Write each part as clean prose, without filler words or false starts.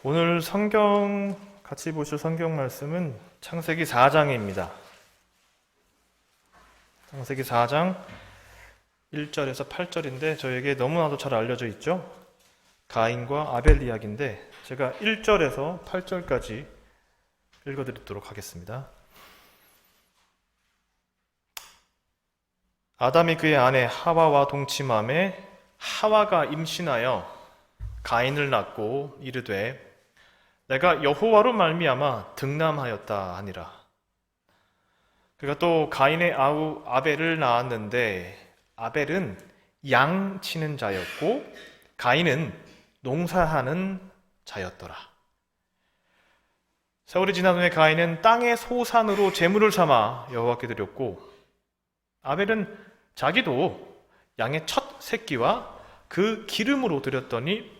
오늘 같이 보실 성경 말씀은 창세기 4장입니다. 창세기 4장 1절에서 8절인데 저에게 너무나도 잘 알려져 있죠. 가인과 아벨 이야기인데 제가 1절에서 8절까지 읽어드리도록 하겠습니다. 아담이 그의 아내 하와와 동침함에 하와가 임신하여 가인을 낳고 이르되 내가 여호와로 말미암아 득남하였다 하니라. 그가 또 가인의 아우 아벨을 낳았는데 아벨은 양 치는 자였고 가인은 농사하는 자였더라. 세월이 지난 후에 가인은 땅의 소산으로 제물을 삼아 여호와께 드렸고 아벨은 자기도 양의 첫 새끼와 그 기름으로 드렸더니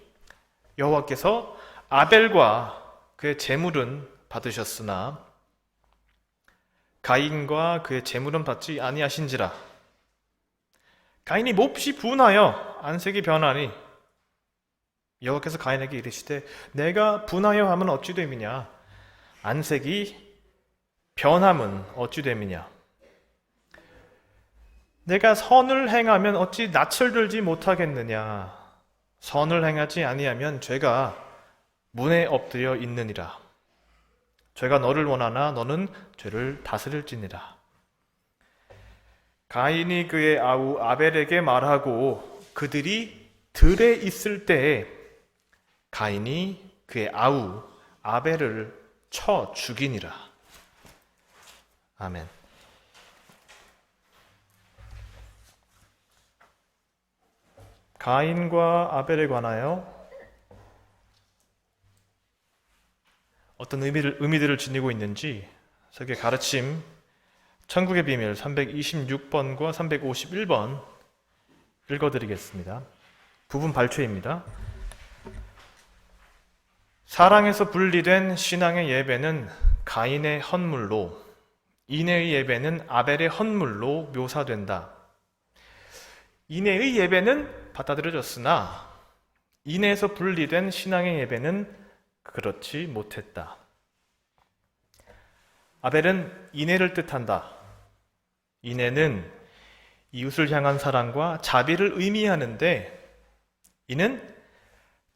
여호와께서 아벨과 그의 제물은 받으셨으나 가인과 그의 제물은 받지 아니하신지라. 가인이 몹시 분하여 안색이 변하니 여호와께서 가인에게 이르시되 내가 분하여 함은 어찌 됨이냐 안색이 변함은 어찌 됨이냐 내가 선을 행하면 어찌 낯을 들지 못하겠느냐 선을 행하지 아니하면 죄가 문에 엎드려 있느니라. 죄가 너를 원하나 너는 죄를 다스릴지니라. 가인이 그의 아우 아벨에게 말하고 그들이 들에 있을 때에 가인이 그의 아우 아벨을 쳐 죽이니라. 아멘. 가인과 아벨에 관하여 어떤 의미들을 지니고 있는지 세계 가르침 천국의 비밀 326번과 351번 읽어드리겠습니다. 부분 발췌입니다. 사랑에서 분리된 신앙의 예배는 가인의 헌물로, 인애의 예배는 아벨의 헌물로 묘사된다. 인애의 예배는 받아들여졌으나 인애에서 분리된 신앙의 예배는 그렇지 못했다. 아벨은 인애를 뜻한다. 인애는 이웃을 향한 사랑과 자비를 의미하는데 이는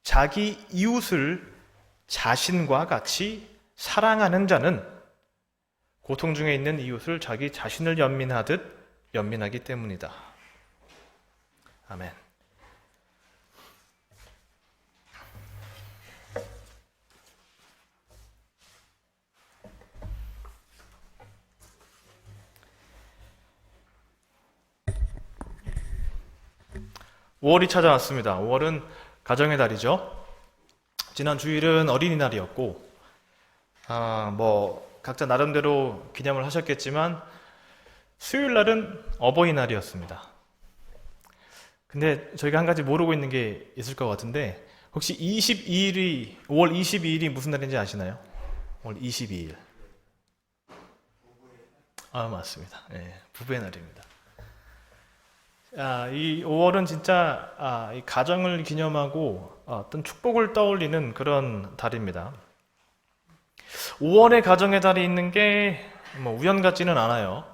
자기 이웃을 자신과 같이 사랑하는 자는 고통 중에 있는 이웃을 자기 자신을 연민하듯 연민하기 때문이다. 아멘. 5월이 찾아왔습니다. 5월은 가정의 달이죠. 지난 주일은 어린이날이었고, 각자 나름대로 기념을 하셨겠지만, 수요일 날은 어버이날이었습니다. 근데 저희가 한 가지 모르고 있는 게 있을 것 같은데, 혹시 5월 22일이 무슨 날인지 아시나요? 5월 22일. 맞습니다. 네, 부부의 날입니다. 이 5월은 진짜 이 가정을 기념하고 어떤 축복을 떠올리는 그런 달입니다. 5월에 가정의 달이 있는 게 우연 같지는 않아요.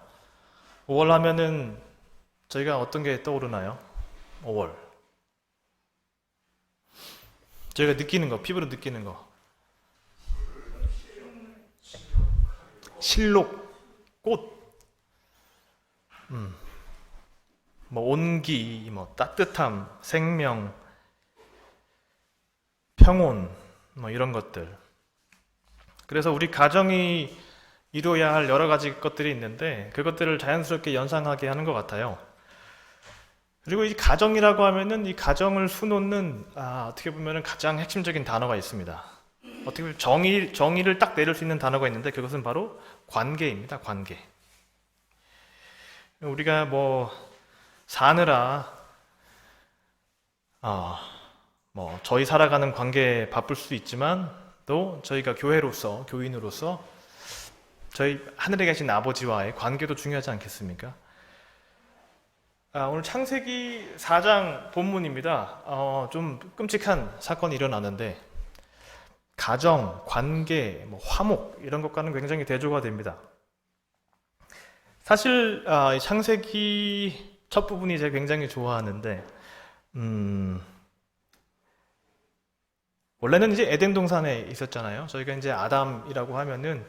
5월 하면은 저희가 어떤 게 떠오르나요? 5월. 저희가 느끼는 거, 피부로 느끼는 거. 실록, 꽃. 온기, 따뜻함, 생명, 평온, 이런 것들. 그래서 우리 가정이 이루어야 할 여러 가지 것들이 있는데 그것들을 자연스럽게 연상하게 하는 것 같아요. 그리고 이 가정이라고 하면은 이 가정을 수놓는 어떻게 보면은 가장 핵심적인 단어가 있습니다. 어떻게 보면 정의를 딱 내릴 수 있는 단어가 있는데 그것은 바로 관계입니다. 관계. 우리가 사느라 저희 살아가는 관계에 바쁠 수 있지만 또 저희가 교인으로서 저희 하늘에 계신 아버지와의 관계도 중요하지 않겠습니까? 오늘 창세기 4장 본문입니다. 좀 끔찍한 사건이 일어나는데 가정, 관계, 뭐 화목 이런 것과는 굉장히 대조가 됩니다. 사실 이 창세기 첫 부분이 제가 굉장히 좋아하는데 원래는 이제 에덴 동산에 있었잖아요. 저희가 이제 아담이라고 하면은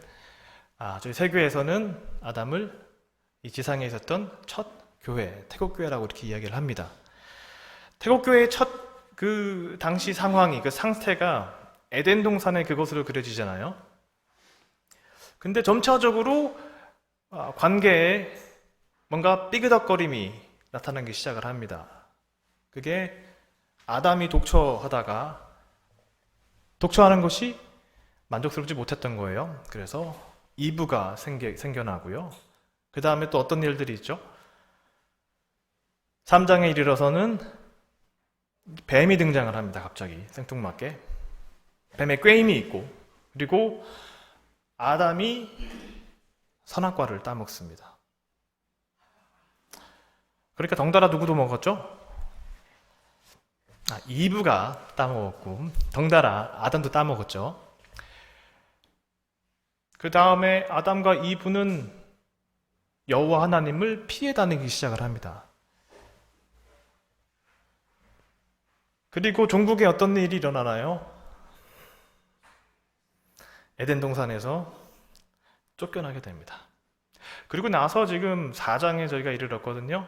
저희 세교에서는 아담을 이 지상에 있었던 첫 교회, 태국교회라고 이렇게 이야기를 합니다. 태국교회의 첫 그 당시 상황이, 그 상태가 에덴 동산의 그것으로 그려지잖아요. 근데 점차적으로 관계에 뭔가 삐그덕거림이 나타나기 시작을 합니다. 그게 아담이 독처하는 것이 만족스럽지 못했던 거예요. 그래서 이브가 생겨나고요. 그 다음에 또 어떤 일들이 있죠? 3장에 이르러서는 뱀이 등장을 합니다. 갑자기 생뚱맞게 뱀의 꾀임이 있고, 그리고 아담이 선악과를 따먹습니다. 그러니까 덩달아 누구도 먹었죠? 이브가 따먹었고 덩달아 아담도 따먹었죠. 그 다음에 아담과 이브는 여호와 하나님을 피해 다니기 시작을 합니다. 그리고 종국에 어떤 일이 일어나나요? 에덴 동산에서 쫓겨나게 됩니다. 그리고 나서 지금 4장에 저희가 이르렀거든요.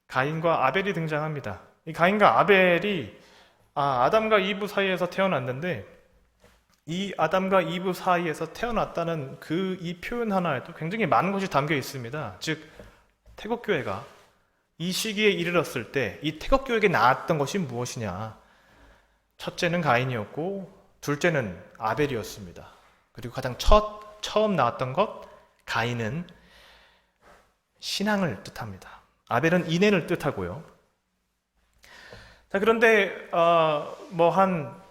가인과 아벨이 등장합니다. 이 가인과 아벨이 아담과 이브 사이에서 태어났는데, 이 아담과 이브 사이에서 태어났다는 그 이 표현 하나에도 굉장히 많은 것이 담겨 있습니다. 즉 태국교회가 이 시기에 이르렀을 때 이 태국교회에게 나왔던 것이 무엇이냐? 첫째는 가인이었고 둘째는 아벨이었습니다. 그리고 가장 처음 나왔던 것, 가인은 신앙을 뜻합니다. 아벨은 인애를 뜻하고요. 자, 그런데 뭐 한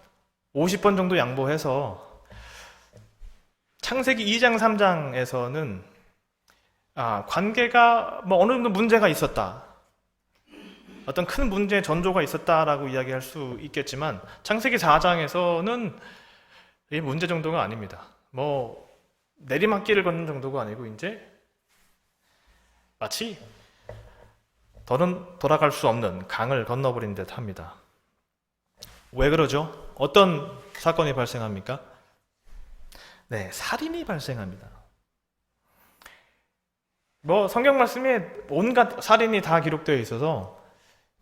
50번 정도 양보해서 창세기 2장 3장에서는 관계가 뭐 어느 정도 문제가 있었다, 어떤 큰 문제 전조가 있었다라고 이야기할 수 있겠지만, 창세기 4장에서는 이 문제 정도가 아닙니다. 뭐 내리막길을 걷는 정도가 아니고 이제 마치 더는 돌아갈 수 없는 강을 건너버린 듯 합니다. 왜 그러죠? 어떤 사건이 발생합니까? 네, 살인이 발생합니다. 뭐 성경 말씀에 온갖 살인이 다 기록되어 있어서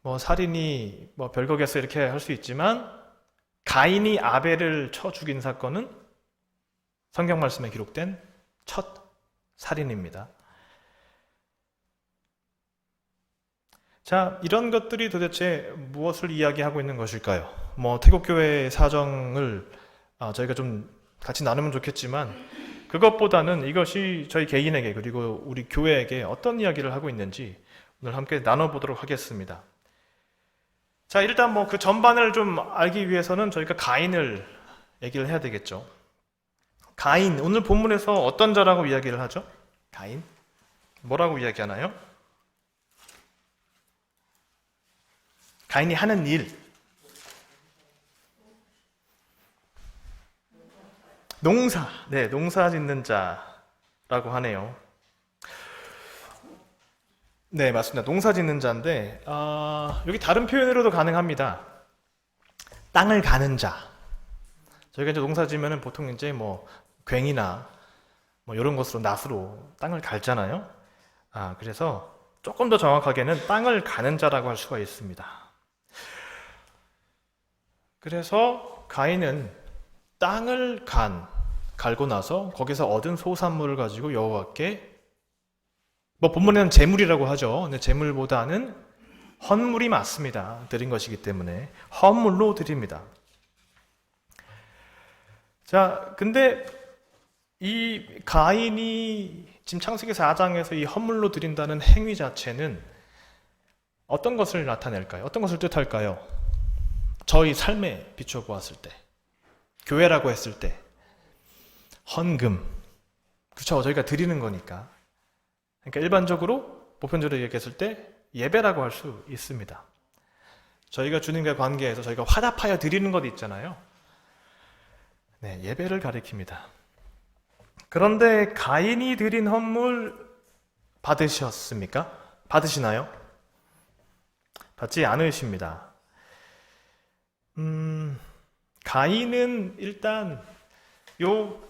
뭐 살인이 뭐 별거겠어 이렇게 할 수 있지만, 가인이 아벨을 쳐 죽인 사건은 성경 말씀에 기록된 첫 살인입니다. 자, 이런 것들이 도대체 무엇을 이야기하고 있는 것일까요? 뭐 태국교회의 사정을 저희가 좀 같이 나누면 좋겠지만, 그것보다는 이것이 저희 개인에게 그리고 우리 교회에게 어떤 이야기를 하고 있는지 오늘 함께 나눠보도록 하겠습니다. 자, 일단 뭐 그 전반을 좀 알기 위해서는 저희가 가인을 얘기를 해야 되겠죠. 가인, 오늘 본문에서 어떤 자라고 이야기를 하죠? 가인? 뭐라고 이야기하나요? 가인이 하는 일. 농사. 네, 농사 짓는 자라고 하네요. 네, 맞습니다. 농사 짓는 자인데, 여기 다른 표현으로도 가능합니다. 땅을 가는 자. 저희가 이제 농사 지으면 보통 이제 뭐, 괭이나 뭐, 이런 것으로, 낫으로 땅을 갈잖아요. 그래서 조금 더 정확하게는 땅을 가는 자라고 할 수가 있습니다. 그래서 가인은 땅을 갈고 나서 거기서 얻은 소산물을 가지고 여호와께, 뭐 본문에는 제물이라고 하죠. 근데 제물보다는 헌물이 맞습니다. 드린 것이기 때문에 헌물로 드립니다. 자, 근데 이 가인이 지금 창세기 4장에서 이 헌물로 드린다는 행위 자체는 어떤 것을 나타낼까요? 어떤 것을 뜻할까요? 저희 삶에 비춰보았을 때, 교회라고 했을 때, 헌금, 그렇죠? 저희가 드리는 거니까. 그러니까 일반적으로 보편적으로 얘기했을 때 예배라고 할 수 있습니다. 저희가 주님과의 관계에서 저희가 화답하여 드리는 것 있잖아요. 네, 예배를 가리킵니다. 그런데 가인이 드린 헌물 받으셨습니까? 받으시나요? 받지 않으십니다. 가인은 일단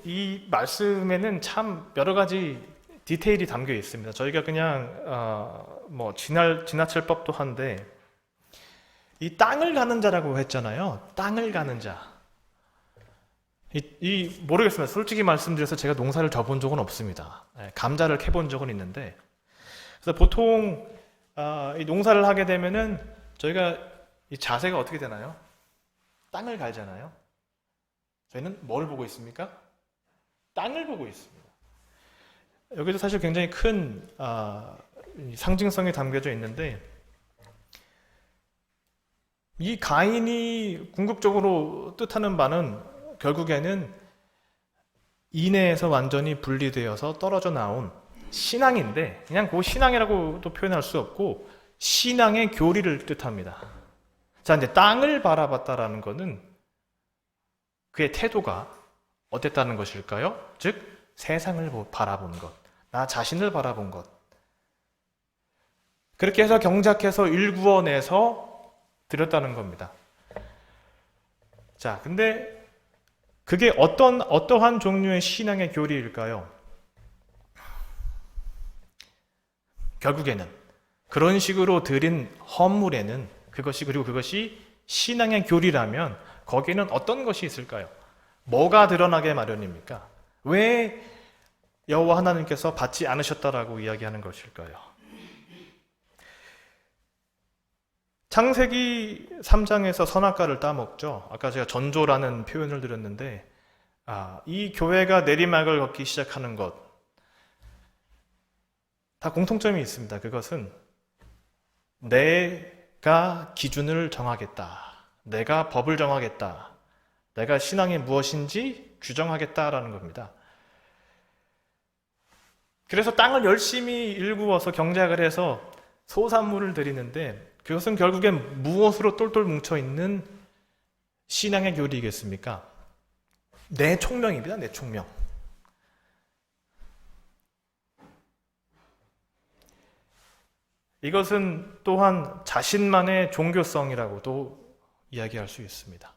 이 말씀에는 참 여러 가지 디테일이 담겨 있습니다. 저희가 그냥 지나칠 법도 한데, 이 땅을 가는 자라고 했잖아요. 땅을 가는 자. 모르겠습니다. 솔직히 말씀드려서 제가 농사를 져본 적은 없습니다. 감자를 캐본 적은 있는데, 그래서 보통 이 농사를 하게 되면은 저희가 이 자세가 어떻게 되나요? 땅을 갈잖아요. 저희는 뭘 보고 있습니까? 땅을 보고 있습니다. 여기도 사실 굉장히 큰 상징성이 담겨져 있는데, 이 가인이 궁극적으로 뜻하는 바는 결국에는 인해에서 완전히 분리되어서 떨어져 나온 신앙인데, 그냥 그 신앙이라고도 표현할 수 없고 신앙의 교리를 뜻합니다. 자, 이제 땅을 바라봤다라는 것은 그의 태도가 어땠다는 것일까요? 즉, 세상을 바라본 것, 나 자신을 바라본 것. 그렇게 해서 경작해서 일구어내서 드렸다는 겁니다. 자, 근데 그게 어떠한 종류의 신앙의 교리일까요? 결국에는 그런 식으로 드린 헌물에는 그것이 신앙의 교리라면 거기에는 어떤 것이 있을까요? 뭐가 드러나게 마련입니까? 왜 여호와 하나님께서 받지 않으셨다라고 이야기하는 것일까요? 창세기 3장에서 선악과를 따먹죠. 아까 제가 전조라는 표현을 드렸는데, 이 교회가 내리막을 걷기 시작하는 것, 다 공통점이 있습니다. 그것은 내가 기준을 정하겠다, 내가 법을 정하겠다, 내가 신앙이 무엇인지 규정하겠다라는 겁니다. 그래서 땅을 열심히 일구어서 경작을 해서 소산물을 드리는데, 그것은 결국엔 무엇으로 똘똘 뭉쳐있는 신앙의 교리이겠습니까? 내 총명입니다. 내 총명. 이것은 또한 자신만의 종교성이라고도 이야기할 수 있습니다.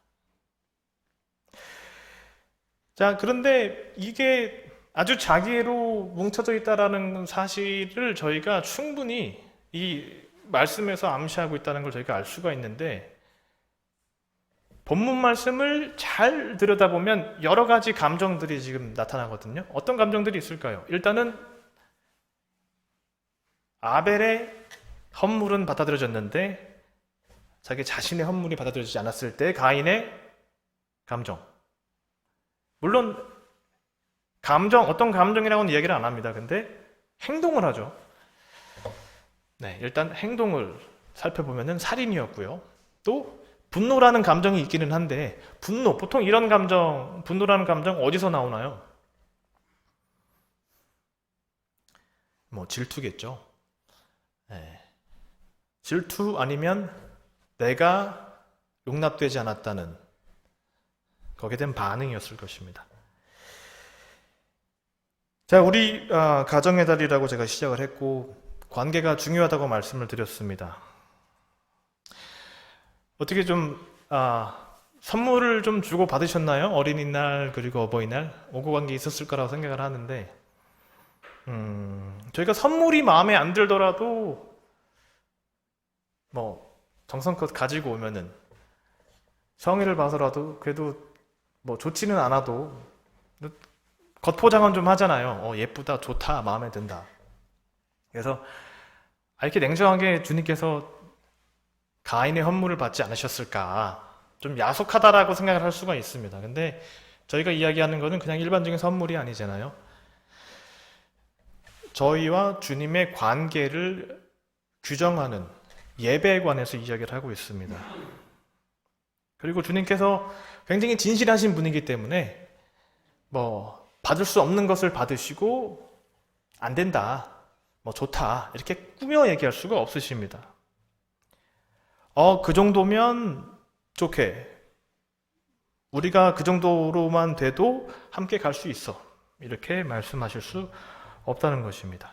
자, 그런데 이게 아주 자기애로 뭉쳐져 있다는 사실을 저희가 충분히 이 말씀에서 암시하고 있다는 걸 저희가 알 수가 있는데, 본문 말씀을 잘 들여다보면 여러 가지 감정들이 지금 나타나거든요. 어떤 감정들이 있을까요? 일단은 아벨의 헌물은 받아들여졌는데 자기 자신의 헌물이 받아들여지지 않았을 때 가인의 감정. 물론 어떤 감정이라고는 이야기를 안 합니다. 근데 행동을 하죠. 네, 일단 행동을 살펴보면은 살인이었고요. 또 분노라는 감정이 있기는 한데, 보통 이런 감정, 분노라는 감정 어디서 나오나요? 질투겠죠. 네. 질투 아니면 내가 용납되지 않았다는 거기에 대한 반응이었을 것입니다. 자, 우리 가정의 달이라고 제가 시작을 했고, 관계가 중요하다고 말씀을 드렸습니다. 어떻게 좀 선물을 좀 주고 받으셨나요? 어린이날 그리고 어버이날 오고 간 게 있었을 거라고 생각을 하는데, 저희가 선물이 마음에 안 들더라도 정성껏 가지고 오면은 성의를 봐서라도 그래도 좋지는 않아도 겉포장은 좀 하잖아요. 예쁘다, 좋다, 마음에 든다. 그래서 이렇게 냉정하게 주님께서 가인의 헌물을 받지 않으셨을까, 좀 야속하다라고 생각을 할 수가 있습니다. 근데 저희가 이야기하는 것은 그냥 일반적인 선물이 아니잖아요. 저희와 주님의 관계를 규정하는 예배에 관해서 이야기를 하고 있습니다. 그리고 주님께서 굉장히 진실하신 분이기 때문에 받을 수 없는 것을 받으시고 안 된다, 좋다 이렇게 꾸며 얘기할 수가 없으십니다. 그 정도면 좋게 우리가 그 정도로만 돼도 함께 갈 수 있어. 이렇게 말씀하실 수 없다는 것입니다.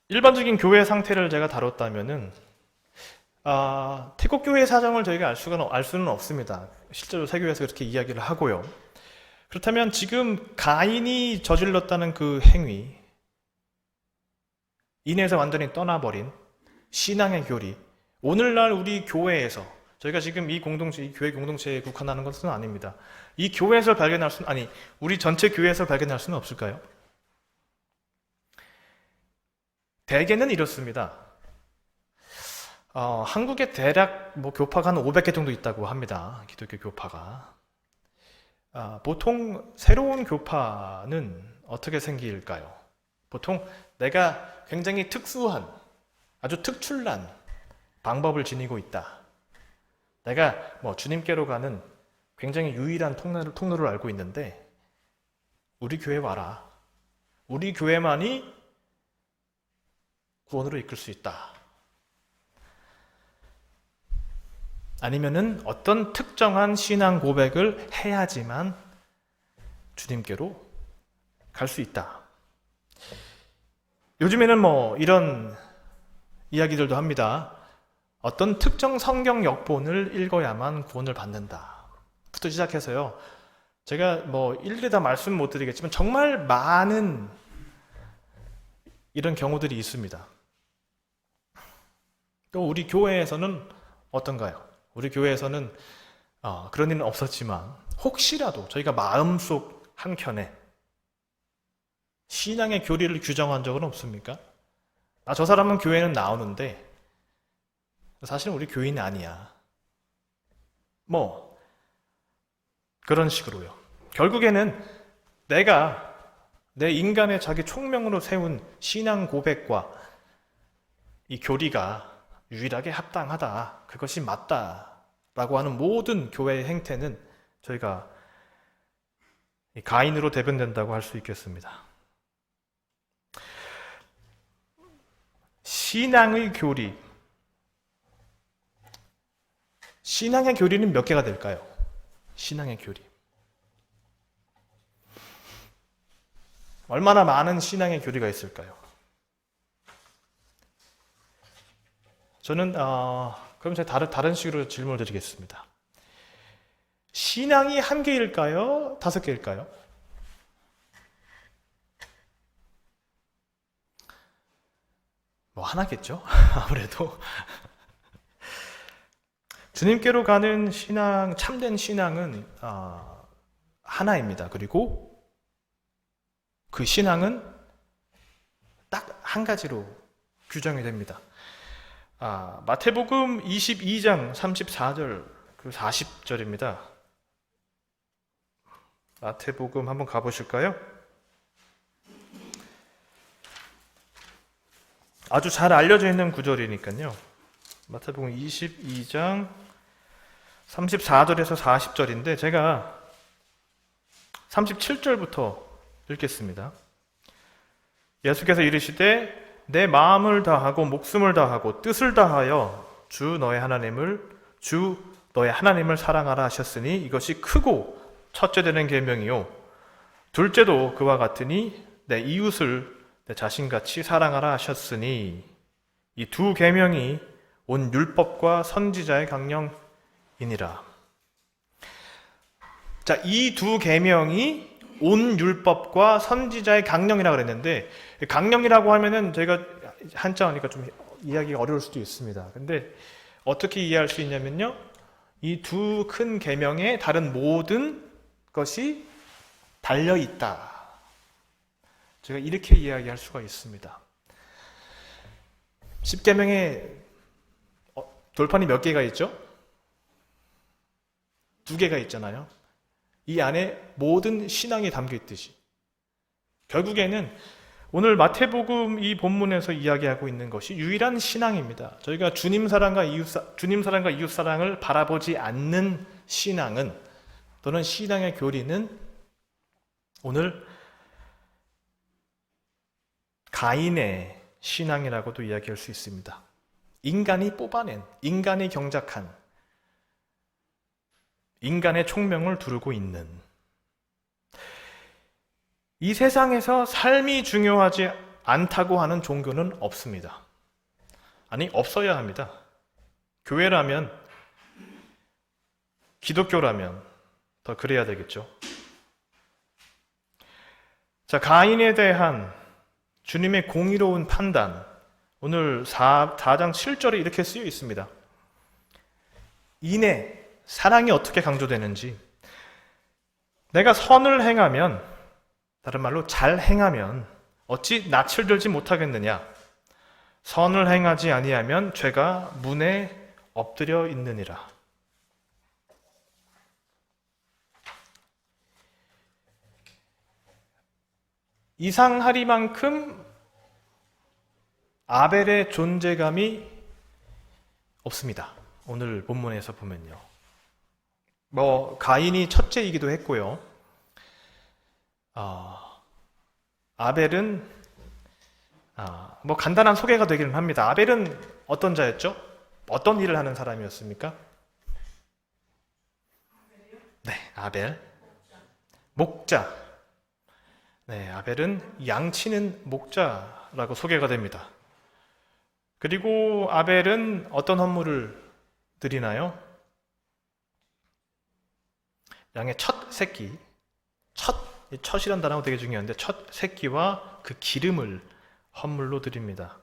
일반적인 교회 상태를 제가 다뤘다면은 태국 교회 사정을 저희가 알 수는 없습니다. 실제로 세교에서 그렇게 이야기를 하고요. 그렇다면 지금 가인이 저질렀다는 그 행위, 인해서 완전히 떠나버린 신앙의 교리, 오늘날 우리 교회에서 저희가 지금 이 공동체, 이 교회 공동체에 국한하는 것은 아닙니다. 이 교회에서 발견할 수는 우리 전체 교회에서 발견할 수는 없을까요? 대개는 이렇습니다. 한국에 대략 교파가 한 500개 정도 있다고 합니다. 기독교 교파가. 보통 새로운 교파는 어떻게 생길까요? 보통 내가 굉장히 특수한, 아주 특출난 방법을 지니고 있다. 내가 주님께로 가는 굉장히 유일한 통로를 알고 있는데 우리 교회 와라. 우리 교회만이 구원으로 이끌 수 있다. 아니면은 어떤 특정한 신앙 고백을 해야지만 주님께로 갈 수 있다. 요즘에는 이런 이야기들도 합니다. 어떤 특정 성경 역본을 읽어야만 구원을 받는다. 부터 시작해서요. 제가 일일이 다 말씀 못 드리겠지만 정말 많은 이런 경우들이 있습니다. 또 우리 교회에서는 어떤가요? 우리 교회에서는 그런 일은 없었지만 혹시라도 저희가 마음속 한켠에 신앙의 교리를 규정한 적은 없습니까? 저 사람은 교회는 나오는데 사실은 우리 교인이 아니야. 그런 식으로요. 결국에는 내가 내 인간의 자기 총명으로 세운 신앙 고백과 이 교리가 유일하게 합당하다. 그것이 맞다라고 하는 모든 교회의 행태는 저희가 가인으로 대변된다고 할 수 있겠습니다. 신앙의 교리. 신앙의 교리는 몇 개가 될까요? 신앙의 교리. 얼마나 많은 신앙의 교리가 있을까요? 저는 그럼 제가 다른 식으로 질문을 드리겠습니다. 신앙이 한 개일까요? 5개일까요? 하나겠죠? 아무래도 주님께로 가는 신앙, 참된 신앙은 하나입니다. 그리고 그 신앙은 딱 한 가지로 규정이 됩니다. 마태복음 22장 34절 그리고 40절입니다. 마태복음 한번 가보실까요? 아주 잘 알려져 있는 구절이니까요. 마태복음 22장 34절에서 40절인데 제가 37절부터 읽겠습니다. 예수께서 이르시되 내 마음을 다하고 목숨을 다하고 뜻을 다하여 주 너의 하나님을 사랑하라 하셨으니 이것이 크고 첫째 되는 계명이요 둘째도 그와 같으니 내 이웃을 내 자신같이 사랑하라 하셨으니 이 두 계명이 온 율법과 선지자의 강령이니라. 자, 이 두 계명이 온 율법과 선지자의 강령이라고 그랬는데 강령이라고 하면은 저희가 한자어니까 좀 이해하기가 어려울 수도 있습니다. 근데 어떻게 이해할 수 있냐면요. 이 두 큰 계명에 다른 모든 것이 달려 있다. 제가 이렇게 이야기할 수가 있습니다. 10계명에 돌판이 몇 개가 있죠? 2개가 있잖아요. 이 안에 모든 신앙이 담겨 있듯이 결국에는 오늘 마태복음 이 본문에서 이야기하고 있는 것이 유일한 신앙입니다. 저희가 주님 사랑과 이웃 사랑을 바라보지 않는 신앙은 또는 신앙의 교리는 오늘 가인의 신앙이라고도 이야기할 수 있습니다. 인간이 뽑아낸, 인간이 경작한, 인간의 총명을 두르고 있는, 이 세상에서 삶이 중요하지 않다고 하는 종교는 없습니다. 아니, 없어야 합니다. 교회라면, 기독교라면 더 그래야 되겠죠. 자, 가인에 대한 주님의 공의로운 판단, 오늘 4장 7절에 이렇게 쓰여 있습니다. 인애, 사랑이 어떻게 강조되는지, 내가 선을 행하면, 다른 말로 잘 행하면 어찌 낯을 들지 못하겠느냐? 선을 행하지 아니하면 죄가 문에 엎드려 있느니라. 이상하리만큼 아벨의 존재감이 없습니다. 오늘 본문에서 보면요. 가인이 첫째이기도 했고요. 아벨은 간단한 소개가 되기는 합니다. 아벨은 어떤 자였죠? 어떤 일을 하는 사람이었습니까? 네, 아벨. 목자. 네, 아벨은 양치는 목자라고 소개가 됩니다. 그리고 아벨은 어떤 헌물을 드리나요? 양의 첫 새끼. 첫이란 단어가 되게 중요한데, 첫 새끼와 그 기름을 헌물로 드립니다.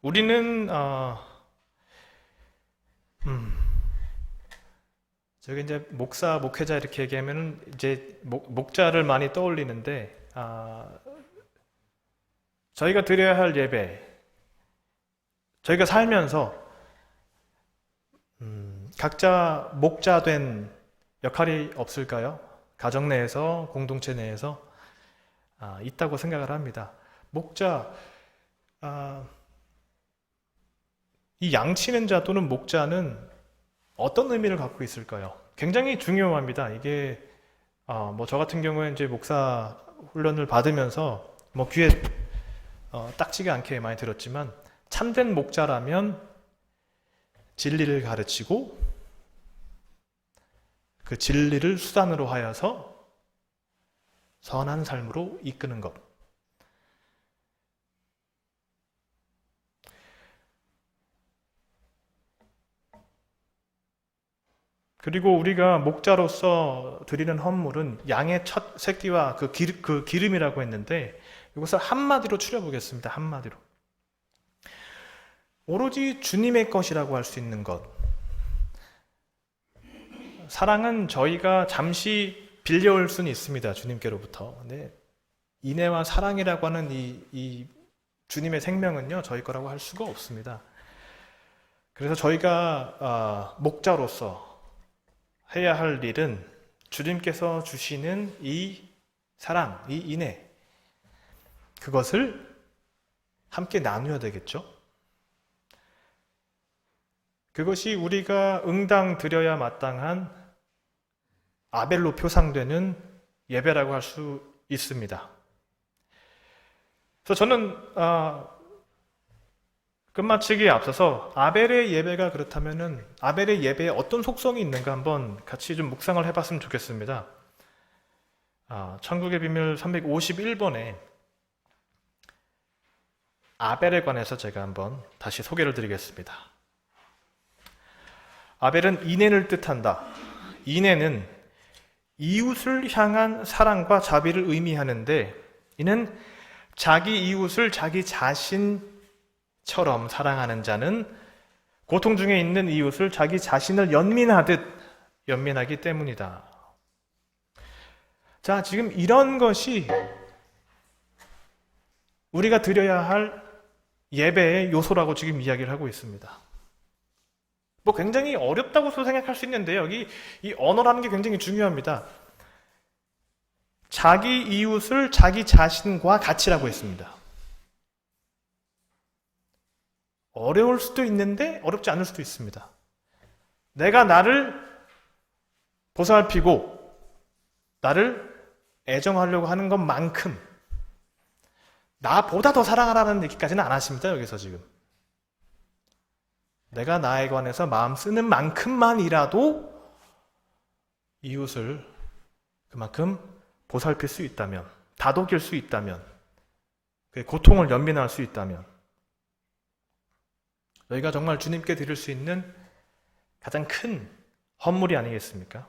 우리는 저기 이제 목사, 목회자 이렇게 얘기하면은 이제 목자를 많이 떠올리는데, 저희가 드려야 할 예배, 저희가 살면서 각자 목자된 역할이 없을까요? 가정 내에서, 공동체 내에서 있다고 생각을 합니다. 목자, 이 양치는 자 또는 목자는 어떤 의미를 갖고 있을까요? 굉장히 중요합니다. 이게 저 같은 경우에 이제 목사 훈련을 받으면서 귀에 딱지가 않게 많이 들었지만, 참된 목자라면 진리를 가르치고 그 진리를 수단으로 하여서 선한 삶으로 이끄는 것. 그리고 우리가 목자로서 드리는 헌물은 양의 첫 새끼와 그 기름이라고 했는데, 이것을 한마디로 추려보겠습니다. 한마디로. 오로지 주님의 것이라고 할 수 있는 것. 사랑은 저희가 잠시 빌려올 수는 있습니다. 주님께로부터. 근데 인애와 사랑이라고 하는 이 주님의 생명은요, 저희 거라고 할 수가 없습니다. 그래서 저희가 목자로서 해야 할 일은 주님께서 주시는 이 사랑, 이 인애, 그것을 함께 나누어야 되겠죠? 그것이 우리가 응당 드려야 마땅한 아벨로 표상되는 예배라고 할 수 있습니다. 그래서 저는 끝마치기에 앞서서 아벨의 예배가 그렇다면은 아벨의 예배에 어떤 속성이 있는가 한번 같이 좀 묵상을 해봤으면 좋겠습니다. 천국의 비밀 351번에 아벨에 관해서 제가 한번 다시 소개를 드리겠습니다. 아벨은 인애를 뜻한다. 인애는 이웃을 향한 사랑과 자비를 의미하는데, 이는 자기 이웃을 자기 자신처럼 사랑하는 자는 고통 중에 있는 이웃을 자기 자신을 연민하듯 연민하기 때문이다. 자, 지금 이런 것이 우리가 드려야 할 예배의 요소라고 지금 이야기를 하고 있습니다. 굉장히 어렵다고 생각할 수 있는데, 여기 이 언어라는 게 굉장히 중요합니다. 자기 이웃을 자기 자신과 같이라고 했습니다. 어려울 수도 있는데 어렵지 않을 수도 있습니다. 내가 나를 보살피고 나를 애정하려고 하는 것만큼 나보다 더 사랑하라는 얘기까지는 안 하십니다. 여기서 지금 내가 나에 관해서 마음 쓰는 만큼만이라도 이웃을 그만큼 보살필 수 있다면, 다독일 수 있다면, 그의 고통을 연민할 수 있다면, 너희가 정말 주님께 드릴 수 있는 가장 큰 헌물이 아니겠습니까?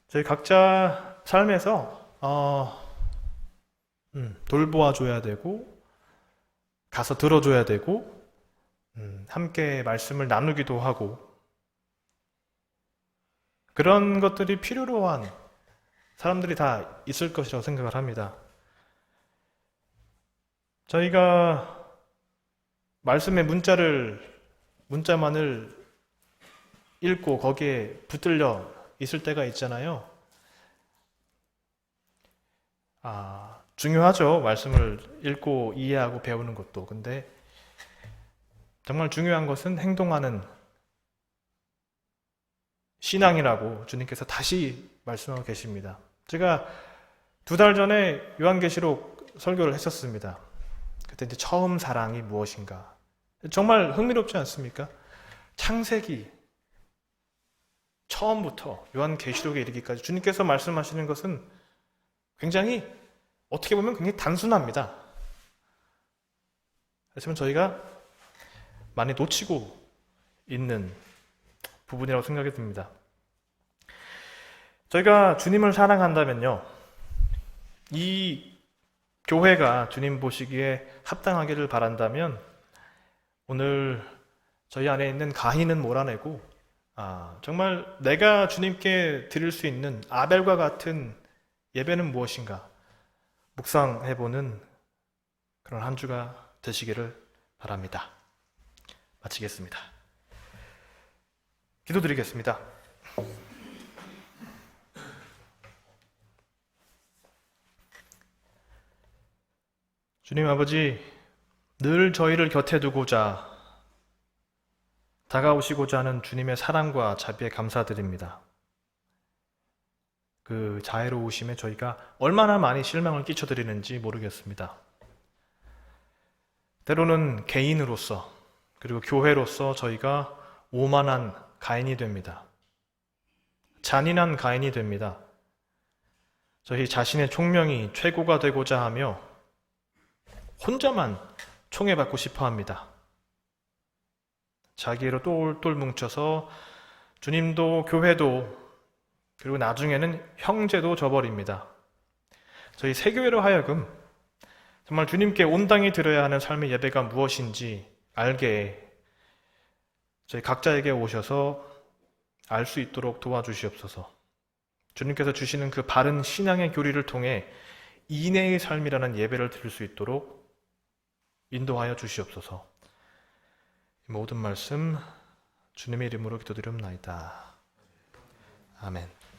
저희 각자 삶에서 돌보아줘야 되고, 가서 들어줘야 되고, 함께 말씀을 나누기도 하고, 그런 것들이 필요로 한 사람들이 다 있을 것이라고 생각을 합니다. 저희가 말씀의 문자만을 읽고 거기에 붙들려 있을 때가 있잖아요. 중요하죠. 말씀을 읽고 이해하고 배우는 것도. 근데 정말 중요한 것은 행동하는 신앙이라고 주님께서 다시 말씀하고 계십니다. 제가 2달 전에 요한계시록 설교를 했었습니다. 그때 이제 처음 사랑이 무엇인가. 정말 흥미롭지 않습니까? 창세기 처음부터 요한계시록에 이르기까지 주님께서 말씀하시는 것은 굉장히 어떻게 보면 굉장히 단순합니다. 하지만 저희가 많이 놓치고 있는 부분이라고 생각이 듭니다. 저희가 주님을 사랑한다면요, 이 교회가 주님 보시기에 합당하기를 바란다면 오늘 저희 안에 있는 가희는 몰아내고 정말 내가 주님께 드릴 수 있는 아벨과 같은 예배는 무엇인가 묵상해보는 그런 한 주가 되시기를 바랍니다. 마치겠습니다. 기도드리겠습니다. 주님 아버지, 늘 저희를 곁에 두고자 다가오시고자 하는 주님의 사랑과 자비에 감사드립니다. 그 자애로우심에 저희가 얼마나 많이 실망을 끼쳐드리는지 모르겠습니다. 때로는 개인으로서 그리고 교회로서 저희가 오만한 가인이 됩니다. 잔인한 가인이 됩니다. 저희 자신의 총명이 최고가 되고자 하며 혼자만 총애받고 싶어 합니다. 자기로 똘똘 뭉쳐서 주님도 교회도 그리고 나중에는 형제도 저버립니다. 저희 새교회로 하여금 정말 주님께 온당히 드려야 하는 삶의 예배가 무엇인지 알게 저희 각자에게 오셔서 알 수 있도록 도와주시옵소서. 주님께서 주시는 그 바른 신앙의 교리를 통해 인내의 삶이라는 예배를 드릴 수 있도록 인도하여 주시옵소서. 이 모든 말씀 주님의 이름으로 기도드리옵나이다. 아멘.